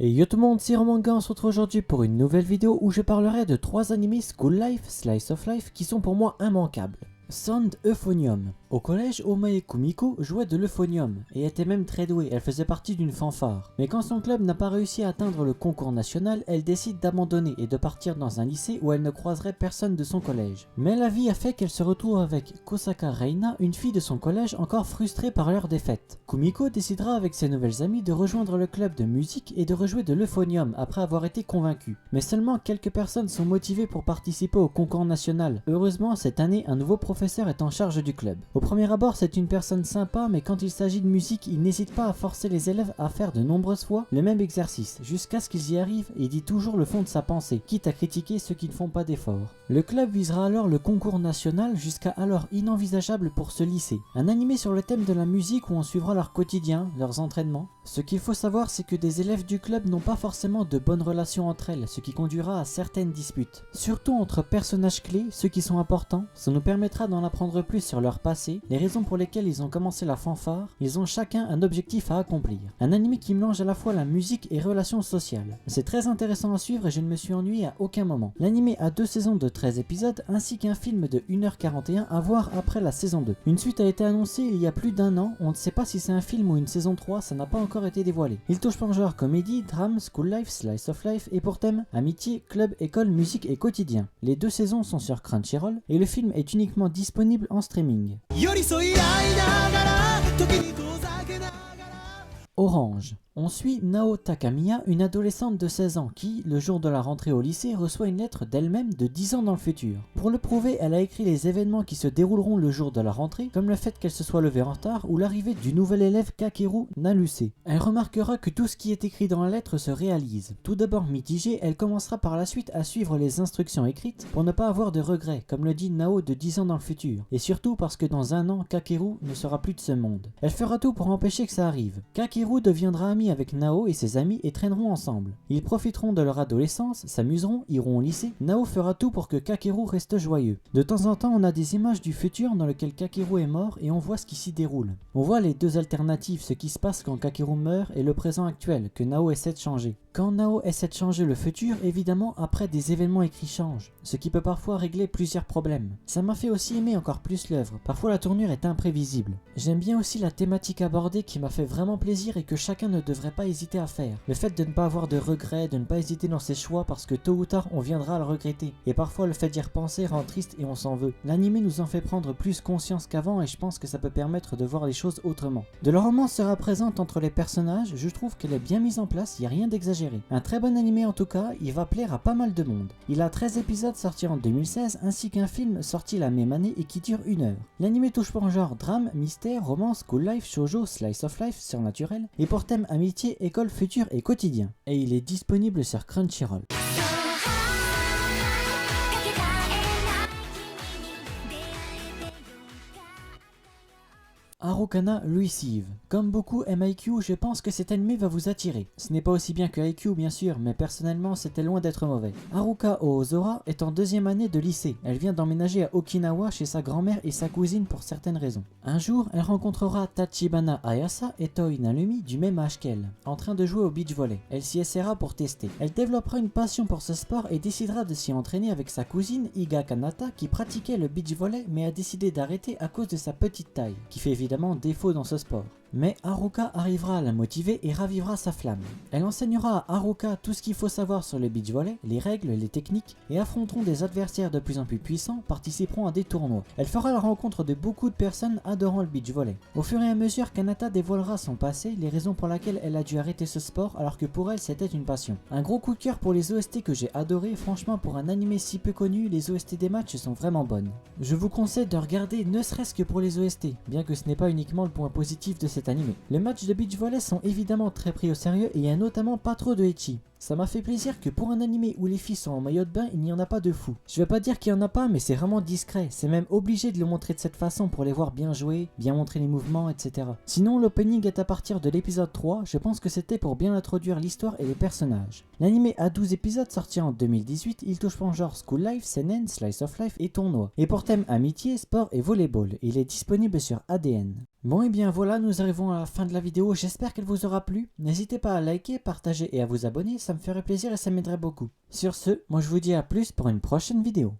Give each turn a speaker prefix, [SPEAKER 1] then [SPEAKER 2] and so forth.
[SPEAKER 1] Et yo tout le monde, c'est Romanga, on se retrouve aujourd'hui pour une nouvelle vidéo où je parlerai de 3 animés School Life, Slice of Life qui sont pour moi immanquables. Sound Euphonium. Au collège, Omae Kumiko jouait de l'euphonium et était même très douée, elle faisait partie d'une fanfare. Mais quand son club n'a pas réussi à atteindre le concours national, elle décide d'abandonner et de partir dans un lycée où elle ne croiserait personne de son collège. Mais la vie a fait qu'elle se retrouve avec Kosaka Reina, une fille de son collège encore frustrée par leur défaite. Kumiko décidera avec ses nouvelles amies de rejoindre le club de musique et de rejouer de l'euphonium après avoir été convaincue. Mais seulement quelques personnes sont motivées pour participer au concours national. Heureusement, cette année, un nouveau professeur est en charge du club. Au premier abord, c'est une personne sympa, mais quand il s'agit de musique, il n'hésite pas à forcer les élèves à faire de nombreuses fois le même exercice, jusqu'à ce qu'ils y arrivent et dit toujours le fond de sa pensée, quitte à critiquer ceux qui ne font pas d'efforts. Le club visera alors le concours national, jusqu'à alors inenvisageable pour ce lycée. Un animé sur le thème de la musique où on suivra leur quotidien, leurs entraînements. Ce qu'il faut savoir, c'est que des élèves du club n'ont pas forcément de bonnes relations entre elles, ce qui conduira à certaines disputes. Surtout entre personnages clés, ceux qui sont importants, ça nous permettra d'en apprendre plus sur leur passé, les raisons pour lesquelles ils ont commencé la fanfare, ils ont chacun un objectif à accomplir. Un anime qui mélange à la fois la musique et relations sociales. C'est très intéressant à suivre et je ne me suis ennuyé à aucun moment. L'anime a 2 saisons de 13 épisodes ainsi qu'un film de 1h41 à voir après la saison 2. Une suite a été annoncée il y a plus d'1 an, on ne sait pas si c'est un film ou une saison 3, ça n'a pas encore été dévoilé. Il touche par genre comédie, drame, school life, slice of life et pour thème amitié, club, école, musique et quotidien. Les 2 saisons sont sur Crunchyroll et le film est uniquement disponible en streaming. Orange. On suit Nao Takamiya, une adolescente de 16 ans qui, le jour de la rentrée au lycée, reçoit une lettre d'elle-même de 10 ans dans le futur. Pour le prouver, elle a écrit les événements qui se dérouleront le jour de la rentrée, comme le fait qu'elle se soit levée en retard ou l'arrivée du nouvel élève Kakeru Naluse. Elle remarquera que tout ce qui est écrit dans la lettre se réalise. Tout d'abord mitigée, elle commencera par la suite à suivre les instructions écrites pour ne pas avoir de regrets, comme le dit Nao de 10 ans dans le futur. Et surtout parce que dans 1 an, Kakeru ne sera plus de ce monde. Elle fera tout pour empêcher que ça arrive. Kakeru deviendra ami avec Nao et ses amis et traîneront ensemble. Ils profiteront de leur adolescence, s'amuseront, iront au lycée. Nao fera tout pour que Kakeru reste joyeux. De temps en temps, on a des images du futur dans lequel Kakeru est mort et on voit ce qui s'y déroule. On voit les 2 alternatives, ce qui se passe quand Kakeru meurt et le présent actuel, que Nao essaie de changer. Quand Nao essaie de changer le futur, évidemment, après des événements écrits changent, ce qui peut parfois régler plusieurs problèmes. Ça m'a fait aussi aimer encore plus l'œuvre, parfois la tournure est imprévisible. J'aime bien aussi la thématique abordée qui m'a fait vraiment plaisir et que chacun ne devrait pas hésiter à faire. Le fait de ne pas avoir de regrets, de ne pas hésiter dans ses choix parce que tôt ou tard on viendra à le regretter. Et parfois le fait d'y repenser rend triste et on s'en veut. L'anime nous en fait prendre plus conscience qu'avant et je pense que ça peut permettre de voir les choses autrement. De la romance sera présente entre les personnages, je trouve qu'elle est bien mise en place, il n'y a rien d'exagéré. Un très bon animé en tout cas, il va plaire à pas mal de monde. Il a 13 épisodes sortis en 2016 ainsi qu'un film sorti la même année et qui dure 1 heure. L'anime touche par genre drame, mystère, romance, school life, shoujo, slice of life, surnaturel et pour thème amitié, école, futur et quotidien. Et il est disponible sur Crunchyroll. Harukana Receive. Comme beaucoup aiment IQ, je pense que cet anime va vous attirer. Ce n'est pas aussi bien que IQ bien sûr, mais personnellement c'était loin d'être mauvais. Haruka Ozora est en 2e année de lycée. Elle vient d'emménager à Okinawa chez sa grand-mère et sa cousine pour certaines raisons. Un jour, elle rencontrera Tachibana Ayasa et Toi Nalumi du même âge qu'elle, en train de jouer au beach volley. Elle s'y essaiera pour tester. Elle développera une passion pour ce sport et décidera de s'y entraîner avec sa cousine Iga Kanata qui pratiquait le beach volley mais a décidé d'arrêter à cause de sa petite taille, qui fait évidemment défaut dans ce sport. Mais Haruka arrivera à la motiver et ravivera sa flamme. Elle enseignera à Haruka tout ce qu'il faut savoir sur le beach volley, les règles, les techniques, et affronteront des adversaires de plus en plus puissants, participeront à des tournois. Elle fera la rencontre de beaucoup de personnes adorant le beach volley. Au fur et à mesure, Kanata dévoilera son passé, les raisons pour lesquelles elle a dû arrêter ce sport alors que pour elle c'était une passion. Un gros coup de cœur pour les OST que j'ai adoré, franchement pour un animé si peu connu, les OST des matchs sont vraiment bonnes. Je vous conseille de regarder ne serait-ce que pour les OST, bien que ce n'est pas uniquement le point positif de cet animé. Les matchs de beach volley sont évidemment très pris au sérieux et il y a notamment pas trop de ecchi. Ça m'a fait plaisir que pour un animé où les filles sont en maillot de bain, il n'y en a pas de fou. Je vais pas dire qu'il y en a pas, mais c'est vraiment discret. C'est même obligé de le montrer de cette façon pour les voir bien jouer, bien montrer les mouvements, etc. Sinon, l'opening est à partir de l'épisode 3, je pense que c'était pour bien introduire l'histoire et les personnages. L'anime a 12 épisodes sortis en 2018, il touche en genre school life, seinen, slice of life et tournoi. Et pour thème amitié, sport et volleyball, il est disponible sur ADN. Bon et bien voilà, nous arrivons à la fin de la vidéo, j'espère qu'elle vous aura plu. N'hésitez pas à liker, partager et à vous abonner, ça me ferait plaisir et ça m'aiderait beaucoup. Sur ce, moi je vous dis à plus pour une prochaine vidéo.